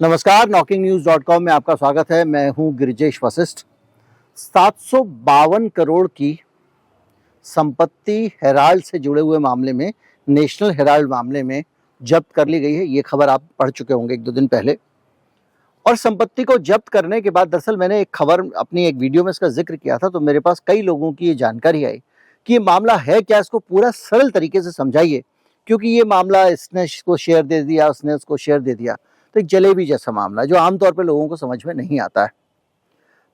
नमस्कार, knocking-news.com में आपका स्वागत है। मैं हूं गिरिजेश वशिष्ठ। 752 करोड़ की संपत्ति हेराल्ड से जुड़े हुए मामले में, नेशनल हेराल्ड मामले में जब्त कर ली गई है। ये खबर आप पढ़ चुके होंगे एक दो दिन पहले। और संपत्ति को जब्त करने के बाद दरअसल मैंने एक खबर अपनी एक वीडियो में इसका जिक्र किया था, तो मेरे पास कई लोगों की ये जानकारी आई कि ये मामला है क्या, इसको पूरा सरल तरीके से समझाइए, क्योंकि ये मामला इसने इसको शेयर दे दिया, उसने उसको शेयर दे दिया, तो एक जलेबी जैसा मामला जो आमतौर पर लोगों को समझ में नहीं आता है।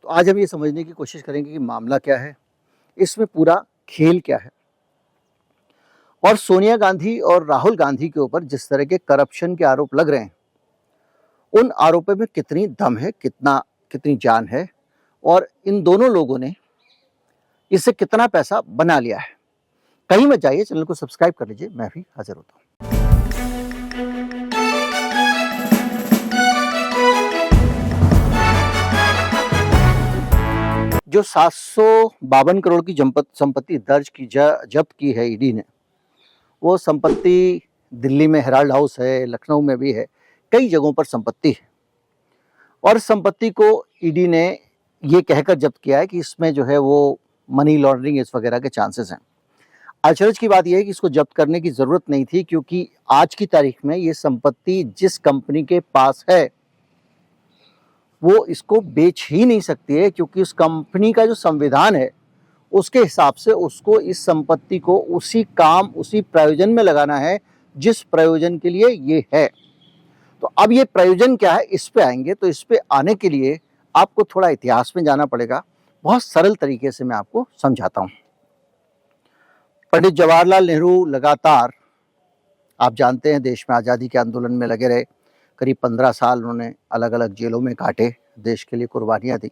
तो आज हम ये समझने की कोशिश करेंगे कि मामला क्या है, इसमें पूरा खेल क्या है, और सोनिया गांधी और राहुल गांधी के ऊपर जिस तरह के करप्शन के आरोप लग रहे हैं, उन आरोपों में कितनी दम है, कितनी जान है, और इन दोनों लोगों ने इससे कितना पैसा बना लिया है। कहीं मत जाइए, चैनल को सब्सक्राइब कर लीजिए, मैं भी हाजिर होता हूँ। जो 752 करोड़ की संपत्ति जब्त की है ईडी ने, वो संपत्ति दिल्ली में हेराल्ड हाउस है, लखनऊ में भी है, कई जगहों पर संपत्ति है। और संपत्ति को ईडी ने ये कहकर जब्त किया है कि इसमें जो है वो मनी लॉन्ड्रिंग इस वगैरह के चांसेस हैं। अचरज की बात यह है कि इसको जब्त करने की ज़रूरत नहीं थी, क्योंकि आज की तारीख में ये संपत्ति जिस कंपनी के पास है वो इसको बेच ही नहीं सकती है, क्योंकि उस कंपनी का जो संविधान है उसके हिसाब से उसको इस संपत्ति को उसी काम, उसी प्रयोजन में लगाना है जिस प्रयोजन के लिए ये है। तो अब ये प्रयोजन क्या है, इस पे आएंगे। तो इस पे आने के लिए आपको थोड़ा इतिहास में जाना पड़ेगा। बहुत सरल तरीके से मैं आपको समझाता हूँ। पंडित जवाहरलाल नेहरू लगातार, आप जानते हैं, देश में आज़ादी के आंदोलन में लगे रहे। करीब 15 साल उन्होंने अलग अलग जेलों में काटे, देश के लिए कुर्बानियाँ दी।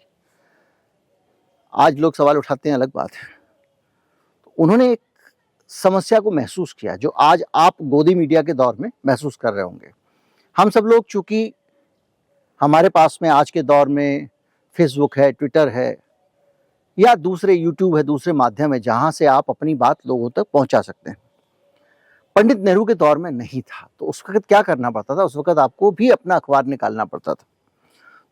आज लोग सवाल उठाते हैं, अलग बात है। तो उन्होंने एक समस्या को महसूस किया जो आज आप गोदी मीडिया के दौर में महसूस कर रहे होंगे। हम सब लोग, चूँकि हमारे पास में आज के दौर में फेसबुक है, ट्विटर है, या दूसरे यूट्यूब है, दूसरे माध्यम है जहाँ से आप अपनी बात लोगों तक पहुँचा सकते हैं। पंडित नेहरू के दौर में नहीं था। तो उस वक्त क्या करना पड़ता था, उस वक्त आपको भी अपना अखबार निकालना पड़ता था।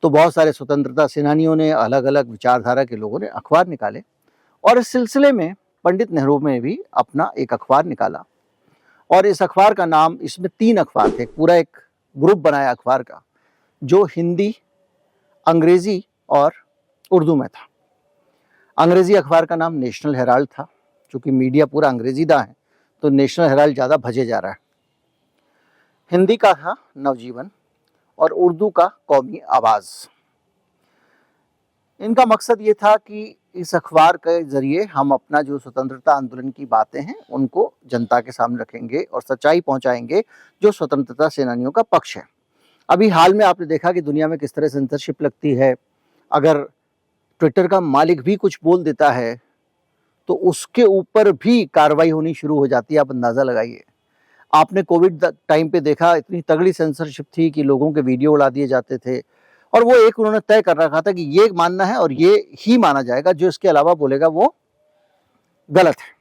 तो बहुत सारे स्वतंत्रता सेनानियों ने, अलग अलग विचारधारा के लोगों ने अखबार निकाले, और इस सिलसिले में पंडित नेहरू ने भी अपना एक अखबार निकाला। और इस अखबार का नाम, इसमें 3 अखबार थे, पूरा एक ग्रुप बनाया अखबार का, जो हिंदी, अंग्रेजी और उर्दू में था। अंग्रेजी अखबार का नाम नेशनल हेराल्ड था। चूँकि मीडिया पूरा अंग्रेजीदा है तो नेशनल हेराल्ड ज़्यादा भजे जा रहा है। हिंदी का था नवजीवन, और उर्दू का कौमी आवाज़। इनका मकसद ये था कि इस अखबार के ज़रिए हम अपना जो स्वतंत्रता आंदोलन की बातें हैं उनको जनता के सामने रखेंगे और सच्चाई पहुंचाएंगे जो स्वतंत्रता सेनानियों का पक्ष है। अभी हाल में आपने देखा कि दुनिया में किस तरह सेंसरशिप लगती है। अगर ट्विटर का मालिक भी कुछ बोल देता है तो उसके ऊपर भी कार्रवाई होनी शुरू हो जाती है। आप अंदाज़ा लगाइए। आपने कोविड टाइम पे देखा, इतनी तगड़ी सेंसरशिप थी कि लोगों के वीडियो उड़ा दिए जाते थे, और वो एक उन्होंने तय कर रखा था कि ये मानना है और ये ही माना जाएगा, जो इसके अलावा बोलेगा वो गलत है।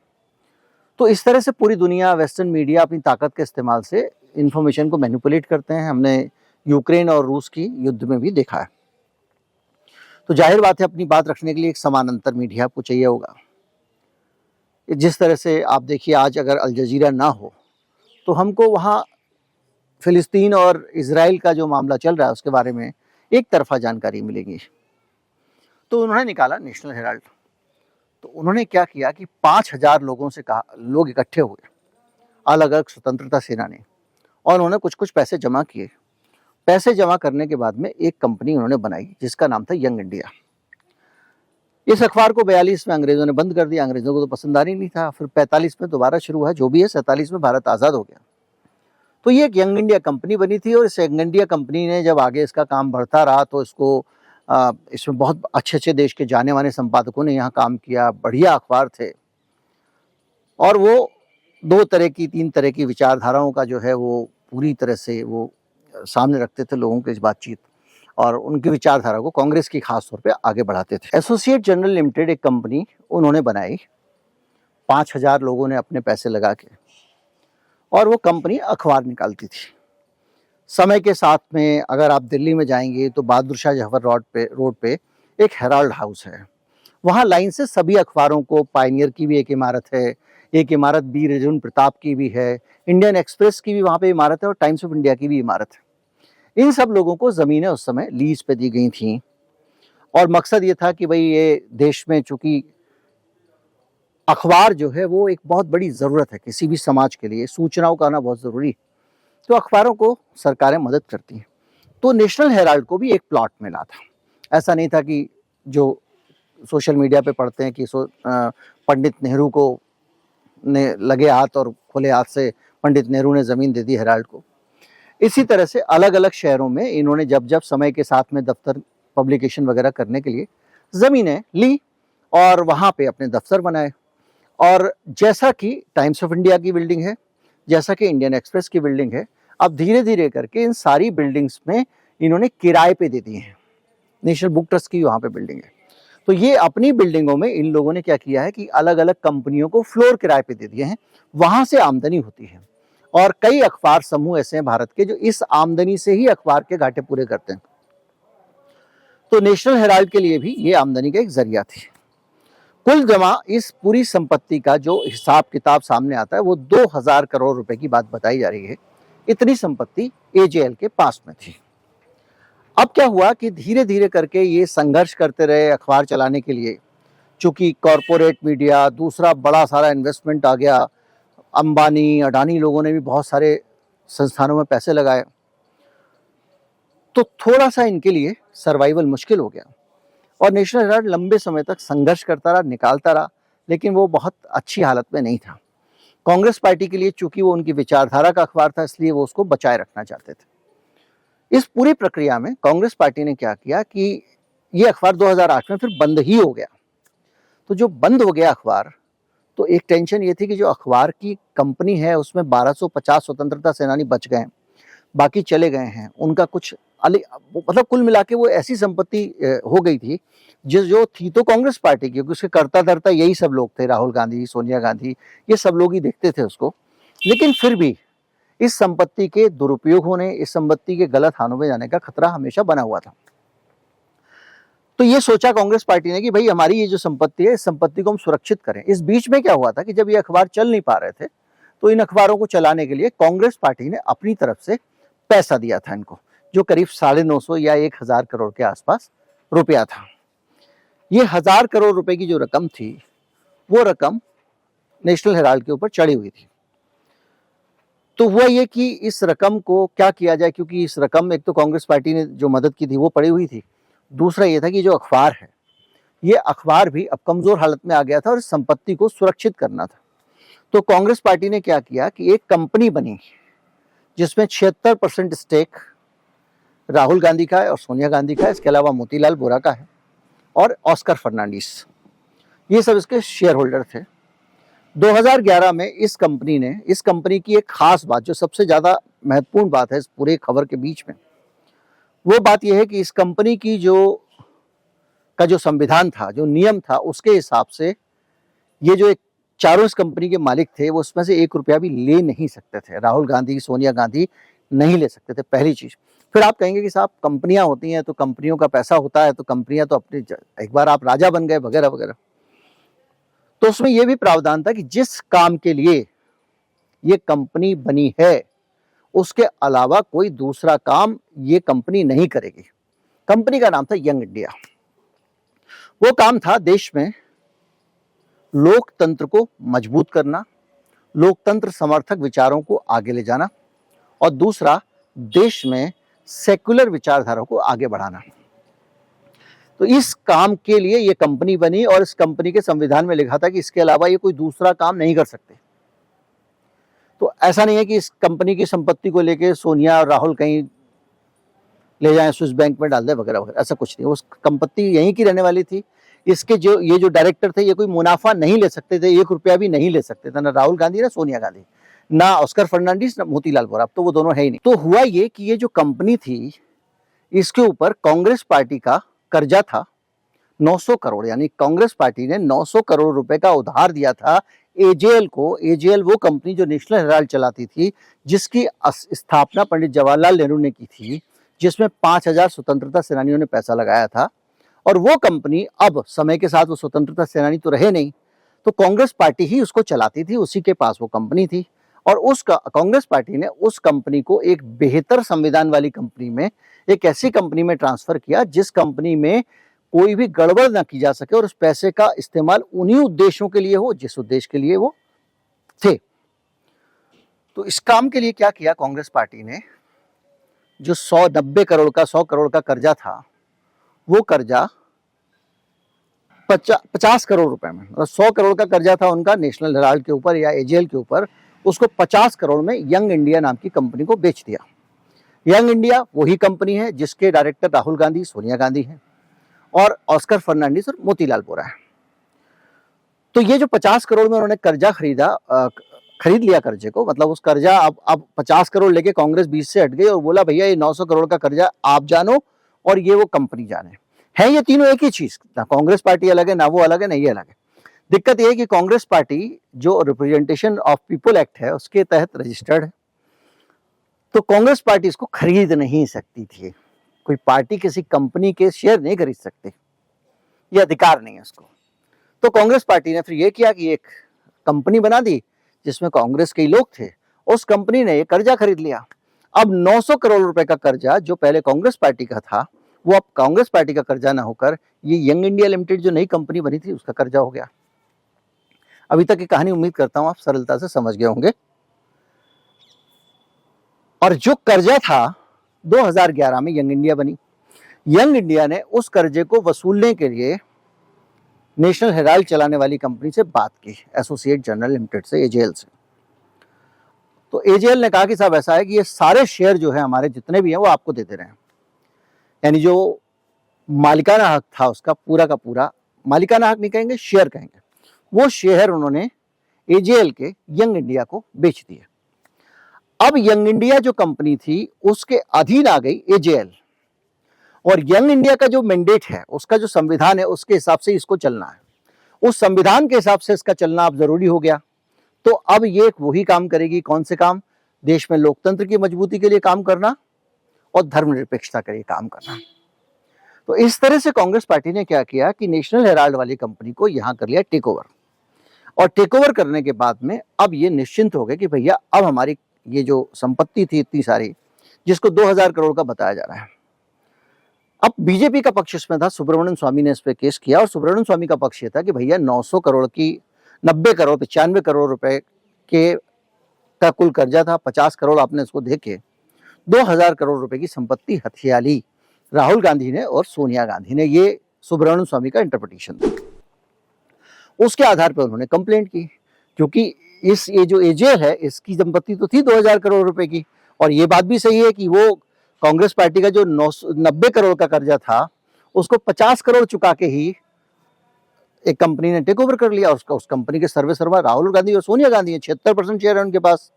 तो इस तरह से पूरी दुनिया, वेस्टर्न मीडिया अपनी ताकत के इस्तेमाल से इंफॉर्मेशन को मैनिपुलेट करते हैं। हमने यूक्रेन और रूस की युद्ध में भी देखा है। तो जाहिर बात है, अपनी बात रखने के लिए एक समानांतर मीडिया आपको चाहिए होगा। जिस तरह से आप देखिए, आज अगर अल जजीरा ना हो तो हमको वहाँ फ़िलिस्तीन और इज़राइल का जो मामला चल रहा है उसके बारे में एक तरफा जानकारी मिलेगी। तो उन्होंने निकाला नेशनल हेराल्ड। तो उन्होंने क्या किया कि 5000 लोगों से कहा, लोग इकट्ठे हुए, अलग अलग स्वतंत्रता सेनानी, और उन्होंने कुछ कुछ पैसे जमा किए। पैसे जमा करने के बाद में एक कंपनी उन्होंने बनाई जिसका नाम था यंग इंडिया। इस अखबार को 42 में अंग्रेज़ों ने बंद कर दिया। अंग्रेज़ों को तो पसंद आ ही नहीं था। फिर 45 में दोबारा शुरू हुआ, जो भी है। 47 में भारत आज़ाद हो गया। तो ये एक यंग इंडिया कंपनी बनी थी, और इस यंग इंडिया कंपनी ने जब आगे इसका काम बढ़ता रहा तो इसमें बहुत अच्छे अच्छे देश के जाने माने संपादकों ने यहाँ काम किया। बढ़िया अखबार थे, और वो 2 तरह की, 3 तरह की विचारधाराओं का जो है वो पूरी तरह से वो सामने रखते थे लोगों के इस बातचीत, और उनकी विचारधारा को कांग्रेस की खास तौर पे आगे बढ़ाते थे। एसोसिएट जनरल लिमिटेड एक कंपनी उन्होंने बनाई, 5000 लोगों ने अपने पैसे लगा के, और वो कंपनी अखबार निकालती थी। समय के साथ में अगर आप दिल्ली में जाएंगे तो बहादुर शाह जफर रोड पे एक हेराल्ड हाउस है। वहाँ लाइन से सभी अखबारों को, पायनियर की भी एक इमारत है, एक इमारत वीर अर्जुन प्रताप की भी है, इंडियन एक्सप्रेस की भी वहाँ पे इमारत है और टाइम्स ऑफ इंडिया की भी इमारत है। इन सब लोगों को ज़मीनें उस समय लीज पे दी गई थी और मकसद ये था कि भाई ये देश में चूंकि अखबार जो है वो एक बहुत बड़ी ज़रूरत है किसी भी समाज के लिए, सूचनाओं का आना बहुत ज़रूरी, तो अखबारों को सरकारें मदद करती हैं। तो नेशनल हेराल्ड को भी एक प्लॉट मिला था। ऐसा नहीं था कि जो सोशल मीडिया पे पढ़ते हैं कि पंडित नेहरू को ने लगे हाथ और खुले हाथ से पंडित नेहरू ने ज़मीन दे दी हेराल्ड को। इसी तरह से अलग अलग शहरों में इन्होंने जब जब समय के साथ में दफ्तर पब्लिकेशन वगैरह करने के लिए ज़मीनें ली और वहाँ पे अपने दफ्तर बनाए। और जैसा कि टाइम्स ऑफ इंडिया की बिल्डिंग है, जैसा कि इंडियन एक्सप्रेस की बिल्डिंग है, अब धीरे धीरे करके इन सारी बिल्डिंग्स में इन्होंने किराए पे दे दी हैं। नेशनल बुक ट्रस्ट की वहाँ पे बिल्डिंग है, तो ये अपनी बिल्डिंगों में इन लोगों ने क्या किया है कि अलग अलग कंपनियों को फ्लोर किराए पे दे दिए हैं, वहाँ से आमदनी होती है। और कई अखबार समूह ऐसे हैं भारत के जो इस आमदनी से ही अखबार के घाटे पूरे करते हैं। तो नेशनल हेराल्ड के लिए भी ये आमदनी का एक जरिया थी। कुल जमा इस पूरी संपत्ति का जो हिसाब किताब सामने आता है वो 2000 करोड़ रुपए की बात बताई जा रही है। इतनी संपत्ति एजेएल के पास में थी। अब क्या हुआ कि धीरे धीरे करके ये संघर्ष करते रहे अखबार चलाने के लिए, चूंकि कॉरपोरेट मीडिया, दूसरा बड़ा सारा इन्वेस्टमेंट आ गया, अंबानी अडानी लोगों ने भी बहुत सारे संस्थानों में पैसे लगाए, तो थोड़ा सा इनके लिए सर्वाइवल मुश्किल हो गया। और नेशनल हेराल्ड लंबे समय तक संघर्ष करता रहा, निकालता रहा, लेकिन वो बहुत अच्छी हालत में नहीं था। कांग्रेस पार्टी के लिए चूंकि वो उनकी विचारधारा का अखबार था, इसलिए वो उसको बचाए रखना चाहते थे। इस पूरी प्रक्रिया में कांग्रेस पार्टी ने क्या किया कि ये अखबार 2008 में फिर बंद ही हो गया। तो जो बंद हो गया अखबार, तो एक टेंशन ये थी कि जो अखबार की कंपनी है उसमें 1250 स्वतंत्रता सेनानी बच गए, बाकी चले गए हैं। उनका कुछ मतलब कुल मिला के वो ऐसी संपत्ति हो गई थी जो थी तो कांग्रेस पार्टी की, क्योंकि उसके कर्ता धर्ता यही सब लोग थे, राहुल गांधी, सोनिया गांधी, ये सब लोग ही देखते थे उसको। लेकिन फिर भी इस संपत्ति के दुरुपयोग होने, इस संपत्ति के गलत हाथों में जाने का खतरा हमेशा बना हुआ था। तो ये सोचा कांग्रेस पार्टी ने कि भाई हमारी ये जो संपत्ति है, इस संपत्ति को हम सुरक्षित करें। इस बीच में क्या हुआ था कि जब ये अखबार चल नहीं पा रहे थे, तो इन अखबारों को चलाने के लिए कांग्रेस पार्टी ने अपनी तरफ से पैसा दिया था इनको, जो करीब 950 या 1000 करोड़ के आसपास रुपया था। ये 1000 करोड़ रुपए की जो रकम थी, वो रकम नेशनल हेराल्ड के ऊपर चढ़ी हुई थी। तो हुआ ये कि इस रकम को क्या किया जाए, क्योंकि इस रकम, एक तो कांग्रेस पार्टी ने जो मदद की थी वो पड़ी हुई थी, दूसरा ये था कि जो अखबार है, ये अखबार भी अब कमजोर हालत में आ गया था और इस संपत्ति को सुरक्षित करना था। तो कांग्रेस पार्टी ने क्या किया कि एक कंपनी बनी जिसमें 76% स्टेक राहुल गांधी का है और सोनिया गांधी का है, इसके अलावा मोतीलाल वोरा का है और ऑस्कर फर्नांडिस, ये सब इसके शेयर होल्डर थे। 2011 में इस कंपनी की एक खास बात, जो सबसे ज्यादा महत्वपूर्ण बात है इस पूरे खबर के बीच में, वो बात यह है कि इस कंपनी की जो संविधान था, जो नियम था, उसके हिसाब से ये जो एक चारों इस कंपनी के मालिक थे, वो उसमें से 1 रुपया भी ले नहीं सकते थे। राहुल गांधी, सोनिया गांधी नहीं ले सकते थे, पहली चीज। फिर आप कहेंगे कि साहब कंपनियां होती हैं तो कंपनियों का पैसा होता है, तो कंपनियां तो अपनी, एक बार आप राजा बन गए वगैरह वगैरह। तो उसमें यह भी प्रावधान था कि जिस काम के लिए ये कंपनी बनी है, उसके अलावा कोई दूसरा काम ये कंपनी नहीं करेगी। कंपनी का नाम था यंग इंडिया। वो काम था देश में लोकतंत्र को मजबूत करना, लोकतंत्र समर्थक विचारों को आगे ले जाना, और दूसरा देश में सेक्युलर विचारधारा को आगे बढ़ाना। तो इस काम के लिए ये कंपनी बनी और इस कंपनी के संविधान में लिखा था कि इसके अलावा ये कोई दूसरा काम नहीं कर सकते। तो ऐसा नहीं है कि इस कंपनी की संपत्ति को लेके सोनिया और राहुल कहीं ले जाएं, स्विस बैंक में डाल दें वगैरह वगैरह, ऐसा कुछ नहीं। वो संपत्ति यहीं की रहने वाली थी। इसके ये जो डायरेक्टर थे, ये कोई मुनाफा नहीं ले सकते थे, 1 रुपया भी नहीं ले सकते थे, ना राहुल गांधी ना सोनिया गांधी, ना ऑस्कर फर्नांडिस, ना मोतीलाल वोरा, तो वो दोनों है ही नहीं। तो हुआ ये कि ये जो कंपनी थी, इसके ऊपर कांग्रेस पार्टी का कर्जा था 900 करोड़, यानी कांग्रेस पार्टी ने 900 करोड़ रुपए का उधार दिया था एजेएल को। एजेएल वो कंपनी जो नेशनल हेराल्ड चलाती थी, जिसकी स्थापना पंडित जवाहरलाल नेहरू ने की थी, जिसमें 5000 स्वतंत्रता सेनानियों ने पैसा लगाया था। और वो कंपनी अब समय के साथ, वो स्वतंत्रता सेनानी तो रहे नहीं, तो कांग्रेस पार्टी ही उसको चलाती थी, उसी के पास वो कंपनी थी। और कांग्रेस पार्टी ने उस कंपनी को एक बेहतर संविधान वाली कंपनी में, एक ऐसी कंपनी में ट्रांसफर किया जिस कंपनी में कोई भी गड़बड़ ना की जा सके और उस पैसे का इस्तेमाल उन्हीं उद्देश्यों के लिए हो जिस उद्देश्य के लिए वो थे। तो इस काम के लिए क्या किया कांग्रेस पार्टी ने, जो 100 करोड़ का कर्जा था, वो कर्जा 50 करोड़ रुपए में, 100 करोड़ का कर्जा था उनका नेशनल हेराल्ड के ऊपर या एजेएल के ऊपर, उसको 50 करोड़ में यंग इंडिया नाम की कंपनी को बेच दिया। यंग इंडिया वही कंपनी है जिसके डायरेक्टर राहुल गांधी, सोनिया गांधी हैं और ऑस्कर फर्नांडिस और मोतीलाल वोरा है। तो ये जो 50 करोड़ में उन्होंने कर्जा खरीद लिया कर्जे को, मतलब उस कर्जा अब 50 करोड़ लेके कांग्रेस 20 से हट गई और बोला भैया ये 900 करोड़ का कर्जा आप जानो और ये वो कंपनी जाने। है ये तीनों एक ही चीज, ना कांग्रेस पार्टी अलग है, ना वो अलग है, ना ये अलग है। दिक्कत ये है कि कांग्रेस पार्टी जो रिप्रेजेंटेशन ऑफ पीपल एक्ट है उसके तहत रजिस्टर्ड है, तो कांग्रेस पार्टी इसको खरीद नहीं सकती थी। कोई पार्टी किसी कंपनी के शेयर नहीं खरीद सकती, ये अधिकार नहीं है उसको। तो कांग्रेस पार्टी ने फिर ये किया कि एक कंपनी बना दी जिसमें कांग्रेस के ही लोग थे, उस कंपनी ने ये कर्जा खरीद लिया। अब 900 करोड़ रुपए का कर्जा जो पहले कांग्रेस पार्टी का था, वो अब कांग्रेस पार्टी का कर्जा ना होकर ये यंग इंडिया लिमिटेड जो नई कंपनी बनी थी उसका कर्जा हो गया। अभी तक की कहानी उम्मीद करता हूं आप सरलता से समझ गए होंगे। और जो कर्जा था 2011 में यंग इंडिया बनी। यंग इंडिया ने उस कर्जे को वसूलने के लिए नेशनल हेराल्ड चलाने वाली कंपनी से बात की, एसोसिएट जनरल लिमिटेड से, एजेएल से। तो एजेएल ने कहा कि साहब ऐसा है कि ये सारे शेयर जो है हमारे जितने भी हैं वो आपको दे दे रहे हैं, यानी जो मालिकाना हक था उसका पूरा का पूरा, मालिकाना हक नहीं कहेंगे, शेयर कहेंगे, वो शेयर उन्होंने एजेएल के यंग इंडिया को बेच दिए। अब यंग इंडिया जो कंपनी थी उसके अधीन आ गई एजेएल, और यंग इंडिया का जो मैंडेट है, उसका जो संविधान है, उसके हिसाब से इसको चलना है। उस संविधान के हिसाब से इसका चलना अब जरूरी हो गया। तो अब ये वही काम करेगी, कौन से काम? देश में लोकतंत्र की मजबूती के लिए काम करना और धर्मनिरपेक्षता के लिए काम करना। तो इस तरह से कांग्रेस पार्टी ने क्या किया कि नेशनल हेराल्ड वाली कंपनी को यहां कर लिया टेक ओवर, और टेक ओवर करने के बाद में अब ये निश्चिंत हो गए कि भैया अब हमारी ये जो संपत्ति थी इतनी सारी, जिसको 2000 करोड़ का बताया जा रहा है, अब बीजेपी का पक्ष इसमें था, सुब्रमण्यम स्वामी ने इस पे केस किया, और सुब्रमण्यम स्वामी का पक्ष ये था कि भैया 900 करोड़ की 90 करोड़ 95 करोड़ रुपए के का कुल कर्जा था, 50 करोड़ आपने इसको दे के 2000 करोड़ रुपए की संपत्ति हथिया ली राहुल गांधी ने और सोनिया गांधी ने। ये सुब्रमण्यम स्वामी का इंटरप्रिटेशन था। उसके आधार पर उन्होंने कंप्लेंट की, क्योंकि ये जो एजेएल है इसकी संपत्ति तो थी 2000 करोड़ रुपए की, और ये बात भी सही है कि वो कांग्रेस पार्टी का जो 90 करोड़ का कर्जा था उसको 50 करोड़ चुका के ही एक कंपनी ने टेक ओवर कर लिया। उस कंपनी के सर्वेसर्वा राहुल गांधी और सोनिया गांधी है, 76% शेयर है उनके पास।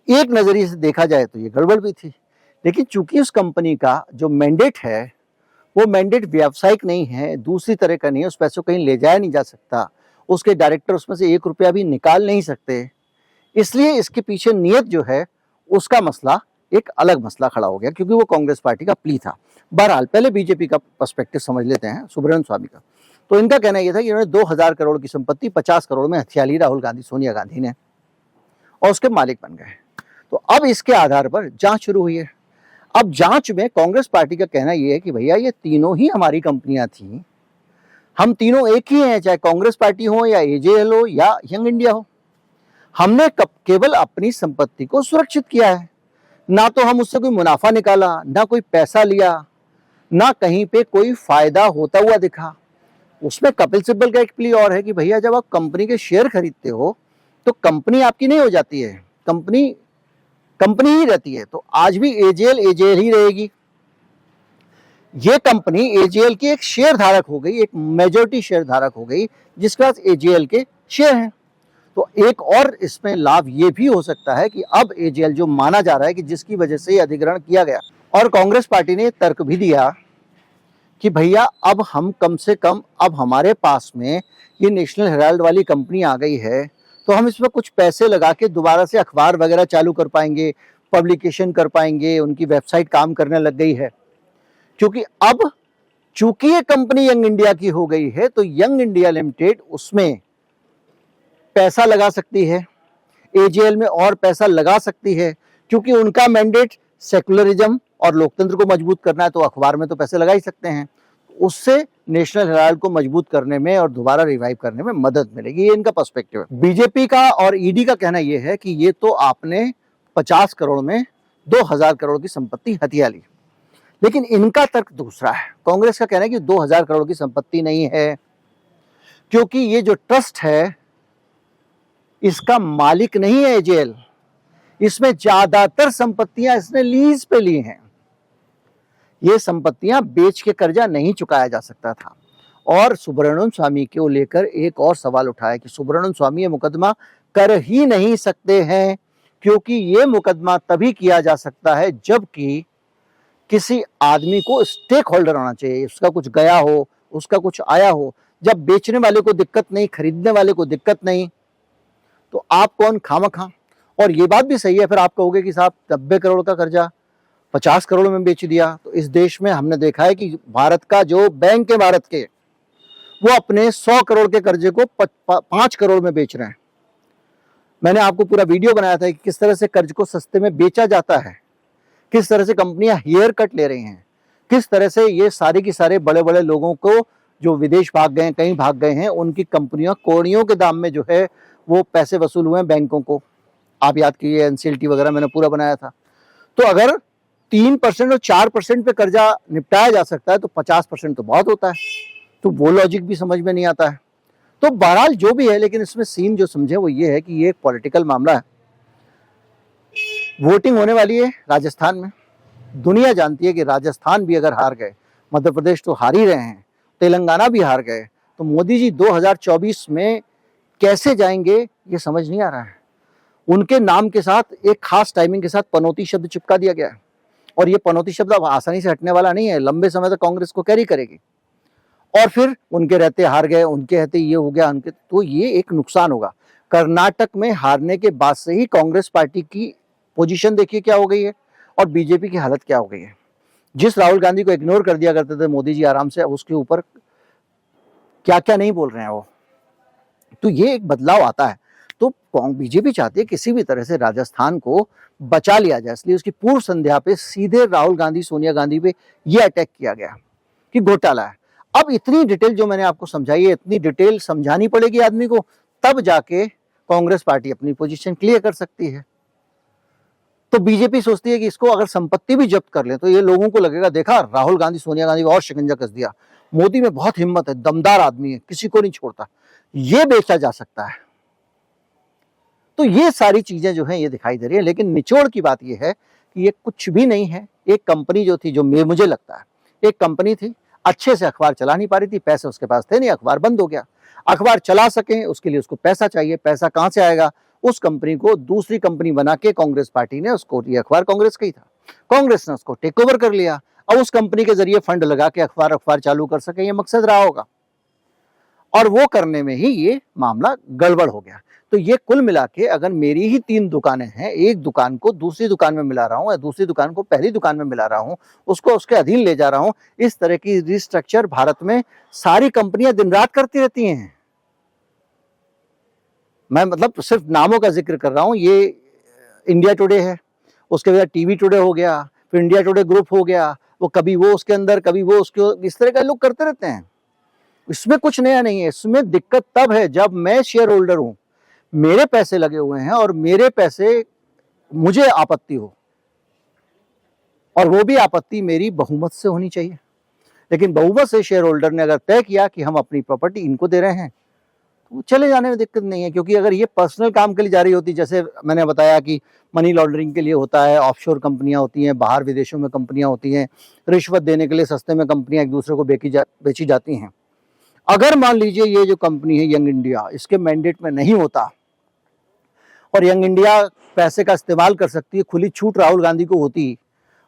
एक नजरिए से देखा जाए तो ये गड़बड़ भी थी, लेकिन चूंकि उस कंपनी का जो मैंडेट है वो मैंडेट व्यावसायिक नहीं है, दूसरी तरह का नहीं है, उस पैसे को कहीं ले जाया नहीं जा सकता, उसके डायरेक्टर उसमें से 1 रुपया भी निकाल नहीं सकते, इसलिए इसके पीछे नियत जो है उसका मसला एक अलग मसला खड़ा हो गया, क्योंकि वो कांग्रेस पार्टी का प्ली था। बहरहाल पहले बीजेपी का पर्सपेक्टिव समझ लेते हैं, सुब्रमण्यम स्वामी का। तो इनका कहना यह था कि इन्होंने 2000 करोड़ की संपत्ति 50 करोड़ में हथिया ली राहुल गांधी सोनिया गांधी ने, और उसके मालिक बन गए। तो अब इसके आधार पर जांच शुरू हुई है। अब जांच में कांग्रेस पार्टी का कहना यह है कि भैया ये तीनों ही हमारी कंपनियां थी, हम तीनों एक ही हैं, चाहे कांग्रेस पार्टी हो या एजेएल हो या यंग इंडिया हो। हमने केवल अपनी संपत्ति को सुरक्षित किया है, ना तो हम उससे कोई मुनाफा निकाला, ना कोई पैसा लिया, ना कहीं पे कोई फायदा होता हुआ दिखा। उसमें कपिल सिब्बल का एक प्ली और है कि भैया जब आप कंपनी के शेयर खरीदते हो तो कंपनी आपकी नहीं हो जाती है, कंपनी कंपनी ही रहती है। तो आज भी एजेएल ही रहेगी। ये कंपनी एजेएल की एक शेयर धारक हो गई, एक मेजॉरिटी शेयर धारक हो गई, जिसके पास एजेएल के शेयर हैं। तो एक और इसमें लाभ ये भी हो सकता है कि अब एजेएल जो माना जा रहा है कि जिसकी वजह से ये अधिग्रहण किया गया, और कांग्रेस पार्टी ने तर्क भी दिया कि भैया अब हम कम से कम, अब हमारे पास में ये नेशनल हेराल्ड वाली कंपनी आ गई है, तो हम इसमें कुछ पैसे लगा के दोबारा से अखबार वगैरह चालू कर पाएंगे, पब्लिकेशन कर पाएंगे, उनकी वेबसाइट काम करने लग गई है। क्योंकि अब चूंकि ये कंपनी यंग इंडिया की हो गई है, तो यंग इंडिया लिमिटेड उसमें पैसा लगा सकती है, एजेएल में और पैसा लगा सकती है, क्योंकि उनका मैंडेट सेकुलरिज्म और लोकतंत्र को मजबूत करना है, तो अखबार में तो पैसे लगा ही सकते हैं। उससे नेशनल हेराल्ड को मजबूत करने में और दोबारा रिवाइव करने में मदद मिलेगी। ये इनका पर्सपेक्टिव है। बीजेपी का और ईडी का कहना यह है कि ये तो आपने 50 करोड़ में 2000 करोड़ की संपत्ति हथिया ली, लेकिन इनका तर्क दूसरा है। कांग्रेस का कहना है कि 2000 करोड़ की संपत्ति नहीं है, क्योंकि ये जो ट्रस्ट है इसका मालिक नहीं है एजेएल, इसमें ज्यादातर संपत्तियां इसने लीज पे ली हैं। ये संपत्तियां बेच के कर्जा नहीं चुकाया जा सकता था। और सुब्रमण्यम स्वामी को लेकर एक और सवाल उठाया कि सुब्रमण्यम स्वामी ये मुकदमा कर ही नहीं सकते हैं, क्योंकि ये मुकदमा तभी किया जा सकता है जबकि किसी आदमी को स्टेक होल्डर होना चाहिए, उसका कुछ गया हो, उसका कुछ आया हो। जब बेचने वाले को दिक्कत नहीं, खरीदने वाले को दिक्कत नहीं, तो आप कौन खामखा। और ये बात भी सही है, फिर आप कहोगे कि साहब 90 करोड़ का कर्जा 50 करोड़ में बेच दिया। तो इस देश में हमने देखा है कि भारत का जो बैंक है, भारत के, वो अपने 100 करोड़ के कर्जे को 5 करोड़ में बेच रहे हैं। मैंने आपको पूरा वीडियो बनाया था कि किस तरह से कर्ज को सस्ते में बेचा जाता है, किस तरह से कंपनियां हेयर कट ले रही हैं, किस तरह से ये सारे के सारे बड़े बड़े लोगों को जो विदेश भाग गए, कहीं भाग गए हैं, उनकी कंपनियां कौड़ियों के दाम में जो है वो पैसे वसूल हुए हैं बैंकों को। आप याद कीजिए, एनसीएलटी वगैरह मैंने पूरा बनाया था। तो अगर 3% और 4% पे कर्जा निपटाया जा सकता है, तो 50% तो बहुत होता है। तो वो लॉजिक भी समझ में नहीं आता है। तो बहरहाल जो भी है, लेकिन इसमें सीन जो समझे वो ये है कि ये एक पॉलिटिकल मामला है। वोटिंग होने वाली है राजस्थान में। दुनिया जानती है कि राजस्थान भी अगर हार गए, मध्य प्रदेश तो हार ही रहे हैं, तेलंगाना भी हार गए, तो मोदी जी 2024 में कैसे जाएंगे ये समझ नहीं आ रहा है। उनके नाम के साथ एक खास टाइमिंग के साथ पनौती शब्द चिपका दिया गया है, और ये पनौती शब्द अब आसानी से हटने वाला नहीं है, लंबे समय तक कांग्रेस को कैरी करेगी। और फिर उनके रहते हार गए, उनके रहते ये हो गया, उनके, तो ये एक नुकसान होगा। कर्नाटक में हारने के बाद से ही कांग्रेस पार्टी की पोजीशन देखिए क्या हो गई है, और बीजेपी की हालत क्या हो गई है। जिस राहुल गांधी को इग्नोर कर दिया करते थे मोदी जी आराम से, उसके ऊपर क्या क्या नहीं बोल रहे हैं वो। तो ये एक बदलाव आता है। तो बीजेपी चाहती है किसी भी तरह से राजस्थान को बचा लिया जाए, इसलिए उसकी पूर्व संध्या पे सीधे राहुल गांधी, सोनिया गांधी पे ये अटैक किया गया कि घोटाला है। अब इतनी डिटेल जो मैंने आपको समझाई है, इतनी डिटेल समझानी पड़ेगी आदमी को, तब जाके कांग्रेस पार्टी अपनी पोजीशन क्लियर कर सकती है। तो बीजेपी सोचती है कि इसको अगर संपत्ति भी जब्त कर ले तो ये लोगों को लगेगा, देखा राहुल गांधी, सोनिया गांधी और शिकंजा कस दिया, मोदी में बहुत हिम्मत है, दमदार आदमी है, किसी को नहीं छोड़ता, ये बेचा जा सकता है। तो ये सारी चीजें जो हैं ये दिखाई दे रही है। लेकिन निचोड़ की बात ये है कि ये कुछ भी नहीं है। एक कंपनी जो थी, जो मुझे लगता है एक कंपनी थी, अच्छे से अखबार चला नहीं पा रही थी, पैसे उसके पास थे नहीं, अखबार बंद हो गया। अखबार चला सके उसके लिए उसको पैसा चाहिए, पैसा कहां से आएगा। उस कंपनी को दूसरी कंपनी बना के कांग्रेस पार्टी ने उसको, ये अखबार कांग्रेस का ही था, कांग्रेस ने उसको टेक ओवर कर लिया। अब उस कंपनी के जरिए फंड लगा के अखबार चालू कर सके, ये मकसद रहा होगा, और वो करने में ही ये मामला गड़बड़ हो गया। तो ये कुल मिला के अगर मेरी ही 3 दुकानें हैं, एक दुकान को दूसरी दुकान में मिला रहा हूं, या दूसरी दुकान को पहली दुकान में मिला रहा हूं, उसको उसके अधीन ले जा रहा हूं, इस तरह की रिस्ट्रक्चर भारत में सारी कंपनियां दिन रात करती रहती हैं। मैं मतलब सिर्फ नामों का जिक्र कर रहा हूं। ये इंडिया टुडे है, उसके बाद टीवी टुडे हो गया, फिर इंडिया टुडे ग्रुप हो गया, वो कभी वो उसके अंदर, कभी वो उसके, इस तरह का लोग करते रहते हैं। इसमें कुछ नया नहीं है। इसमें दिक्कत तब है जब मैं शेयर होल्डर हूं, मेरे पैसे लगे हुए हैं और मेरे पैसे, मुझे आपत्ति हो, और वो भी आपत्ति मेरी बहुमत से होनी चाहिए। लेकिन बहुमत से शेयर होल्डर ने अगर तय किया कि हम अपनी प्रॉपर्टी इनको दे रहे हैं, तो चले जाने में दिक्कत नहीं है। क्योंकि अगर ये पर्सनल काम के लिए जा रही होती, जैसे मैंने बताया कि मनी लॉन्ड्रिंग के लिए होता है, ऑफशोर कंपनियां होती हैं, बाहर विदेशों में कंपनियां होती हैं, रिश्वत देने के लिए सस्ते में कंपनियां एक दूसरे को बेची जाती हैं। अगर मान लीजिए ये जो कंपनी है यंग इंडिया, इसके मैंडेट में नहीं होता और यंग इंडिया पैसे का इस्तेमाल कर सकती है, खुली छूट राहुल गांधी को होती,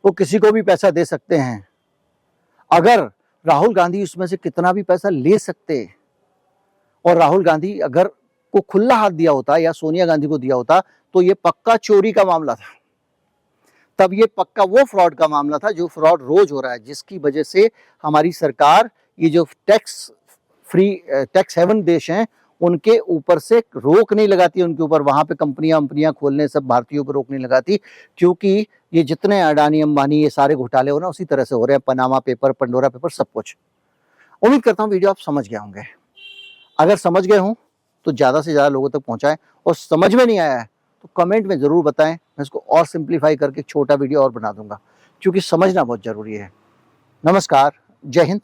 वो किसी को भी पैसा दे सकते हैं। अगर राहुल गांधी उसमें से कितना भी पैसा ले सकते, और राहुल गांधी अगर को खुला हाथ दिया होता या सोनिया गांधी को दिया होता तो ये पक्का चोरी का मामला था, तब ये पक्का वो फ्रॉड का मामला था जो फ्रॉड रोज हो रहा है, जिसकी वजह से हमारी सरकार ये जो टैक्स फ्री टैक्स हेवन देश हैं उनके ऊपर से रोक नहीं लगाती, उनके ऊपर वहां पे कंपनियां खोलने सब भारतीयों पर रोक नहीं लगाती, क्योंकि ये जितने अडानी अंबानी ये सारे घोटाले हो ना उसी तरह से हो रहे हैं, पनामा पेपर, पंडोरा पेपर, सब कुछ। उम्मीद करता हूँ वीडियो आप समझ गए होंगे। अगर समझ गए हों तो ज़्यादा से ज़्यादा लोगों तक पहुँचाएं, और समझ में नहीं आया है तो कमेंट में ज़रूर बताएं, मैं इसको और सिंप्लीफाई करके एक छोटा वीडियो और बना दूंगा, क्योंकि समझना बहुत ज़रूरी है। नमस्कार, जय हिंद।